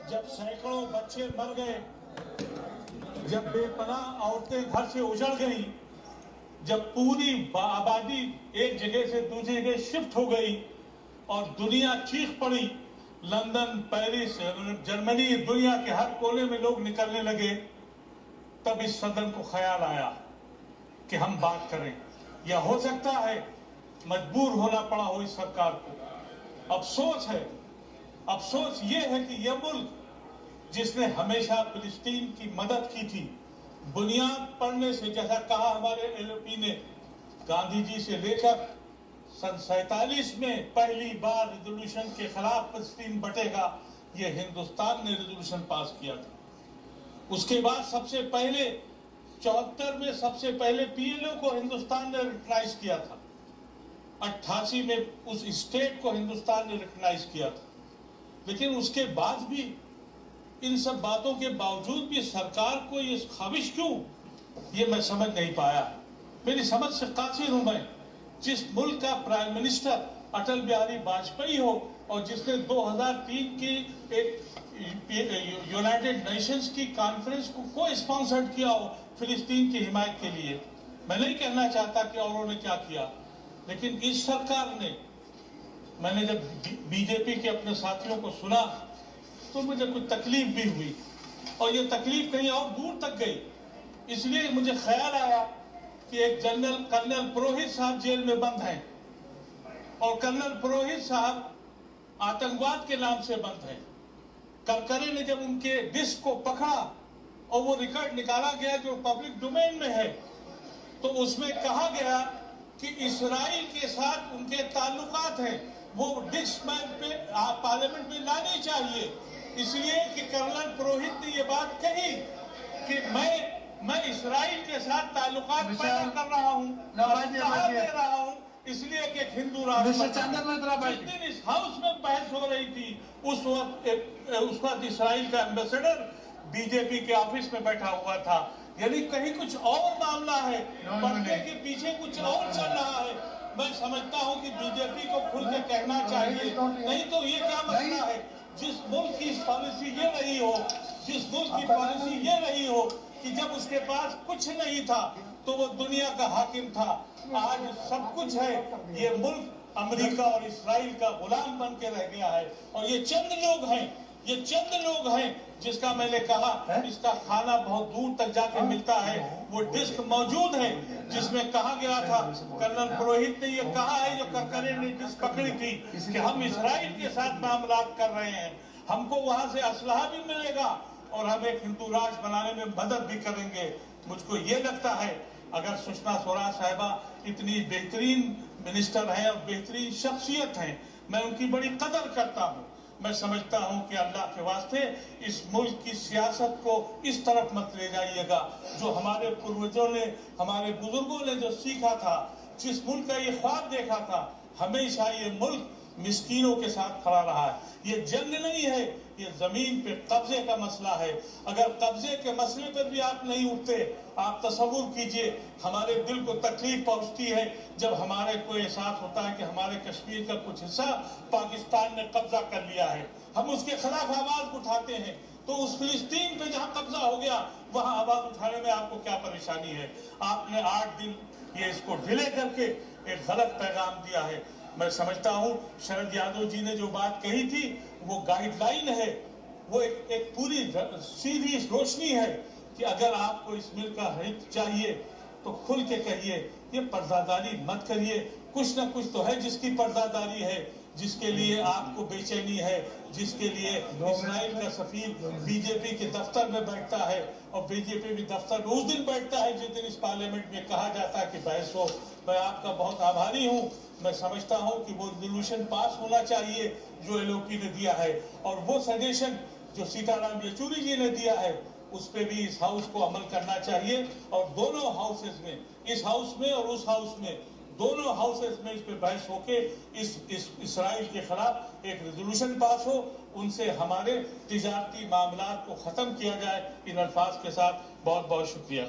जब सैकड़ों बच्चे मर गए, जब बेपनाह औरतें घर से उजड़ गई, जब पूरी आबादी एक जगह से दूसरी जगह शिफ्ट हो गई और दुनिया चीख पड़ी, लंदन, पेरिस, जर्मनी, दुनिया के हर कोने में लोग निकलने लगे, तब इस सदन को ख्याल आया कि हम बात करें। या हो सकता है मजबूर होना पड़ा हो इस सरकार को। अफसोस ये है कि यह मुल्क जिसने हमेशा फिलिस्तीन की मदद की थी, बुनियाद पड़ने से, जैसा कहा हमारे एलओपी ने, गांधी जी से लेकर सन 47 में पहली बार रेजोल्यूशन के खिलाफ फिलिस्तीन बटेगा, ये हिंदुस्तान ने रेजोल्यूशन पास किया था। उसके बाद सबसे पहले 74 में सबसे पहले पीएलओ को हिंदुस्तान ने रिकग्नाइज किया था, 88 में उस स्टेट को हिंदुस्तान ने रिकग्नाइज किया था। लेकिन उसके बाद भी, इन सब बातों के बावजूद भी सरकार को ये ख्वाहिश क्यों, ये मैं समझ नहीं पाया। मेरी समझ से कासिर हूं मैं। जिस मुल्क का प्राइम मिनिस्टर अटल बिहारी वाजपेयी हो और जिसने 2003 की एक यूनाइटेड नेशंस की कॉन्फ्रेंस को स्पॉन्सर्ड किया हो फिलिस्तीन की हिमायत के लिए। मैं नहीं कहना चाहता कि औरों ने क्या किया, लेकिन इस सरकार ने, मैंने जब बीजेपी के अपने साथियों को सुना तो मुझे कुछ तकलीफ भी हुई, और ये तकलीफ कहीं और दूर तक गई। इसलिए मुझे ख्याल आया कि एक कर्नल पुरोहित साहब जेल में बंद हैं, और कर्नल पुरोहित साहब आतंकवाद के नाम से बंद हैं। करकरे ने जब उनके डिस्क को पकड़ा और वो रिकॉर्ड निकाला गया जो पब्लिक डोमेन में है, तो उसमें कहा गया कि इस्राइल के साथ उनके ताल्लुकात हैं, वो डिस्क पे पार्लियामेंट में लानी चाहिए। इसलिए कि कर्नल पुरोहित ने ये बात कही कि मैं इस्राइल के साथ ताल्लुकात पैदा कर रहा हूँ, दे रहा हूँ, इसलिए कि एक हिंदू राष्ट्र। जिस दिन इस हाउस में बहस हो रही थी, उस वक्त इस्राइल का एम्बेसडर बीजेपी के ऑफिस में बैठा हुआ था। यानी कहीं कुछ और मामला है, पर्दे के पीछे कुछ और चल रहा है। मैं समझता हूँ कि बीजेपी को खुल के कहना चाहिए, नहीं तो ये क्या मसला है। जिस मुल्क की पॉलिसी ये रही हो, जिस मुल्क की पॉलिसी ये रही हो कि जब उसके पास कुछ नहीं था तो वो दुनिया का हाकिम था, आज सब कुछ है, ये मुल्क अमेरिका और इस्राइल का गुलाम बन के रह गया है। और ये चंद लोग हैं जिसका मैंने कहा इसका खाना बहुत दूर तक जाके मिलता है। वो डिस्क मौजूद है जिसमें कहा गया था, कर्नल पुरोहित ने ये कहा है, जो करकरे ने डिस्क पकड़ी थी, कि हम इस्राइल के साथ मामला कर रहे हैं, हमको वहां से असलहा भी मिलेगा और हम एक हिंदू राष्ट्र बनाने में मदद भी करेंगे। मुझको ये लगता है, अगर सुषमा स्वराज साहिबा इतनी बेहतरीन मिनिस्टर हैं और बेहतरीन शख्सियत हैं, मैं उनकी बड़ी कदर करता हूँ। मैं समझता हूं कि अल्लाह के वास्ते इस मुल्क की सियासत को इस तरफ मत ले जाइएगा। जो हमारे पूर्वजों ने, हमारे बुजुर्गों ने जो सीखा था, जिस मुल्क का ये ख्वाब देखा था, हमेशा ये मुल्क मिस्कीनों के साथ खड़ा रहा है। ये जंग नहीं है, ये जमीन पे कब्जे का मसला है। अगर कब्जे के मसले पर भी आप नहीं उठते, आप तसव्वुर कीजिए हमारे दिल को तकलीफ पहुंचती है जब हमारे को एहसास होता है कि हमारे कश्मीर का कुछ हिस्सा पाकिस्तान ने कब्जा कर लिया है। हम उसके खिलाफ आवाज उठाते हैं, तो उस फिलिस्तीन पे जहां कब्जा हो गया वहां आवाज उठाने में आपको क्या परेशानी है। आपने 8 दिन ये इसको डिले करके एक गलत पैगाम दिया है। मैं समझता हूं शरद यादव जी ने जो बात कही थी वो गाइडलाइन है, वो एक पूरी सीधी रोशनी है कि अगर आपको इस मिल्क का हित चाहिए तो खुल के कहिए, ये पर्दादारी मत करिए। कुछ ना कुछ तो है जिसकी पर्दादारी है, जिसके लिए आपको बेचैनी है, जिसके लिए इस्राइल का सफीर बीजेपी के दफ्तर में बैठता है, और बीजेपी भी दफ्तर में उस दिन बैठता है जिस दिन इस पार्लियामेंट में कहा जाता है कि बहस हो। मैं आपका बहुत आभारी हूँ। मैं समझता हूँ कि वो रेजोल्यूशन पास होना चाहिए जो एलओपी ने दिया है, और वो सजेशन जो सीताराम येचुरी जी ने दिया है उस पे भी इस हाउस को अमल करना चाहिए। और दोनों हाउसेस में, इस हाउस में और उस हाउस में, दोनों हाउसेस में इस पे बहस होके इस इस्राइल के खिलाफ एक रेजोल्यूशन पास हो, उनसे हमारे तिजारती मामलात को खत्म किया जाए। इन अल्फाज के साथ बहुत बहुत शुक्रिया।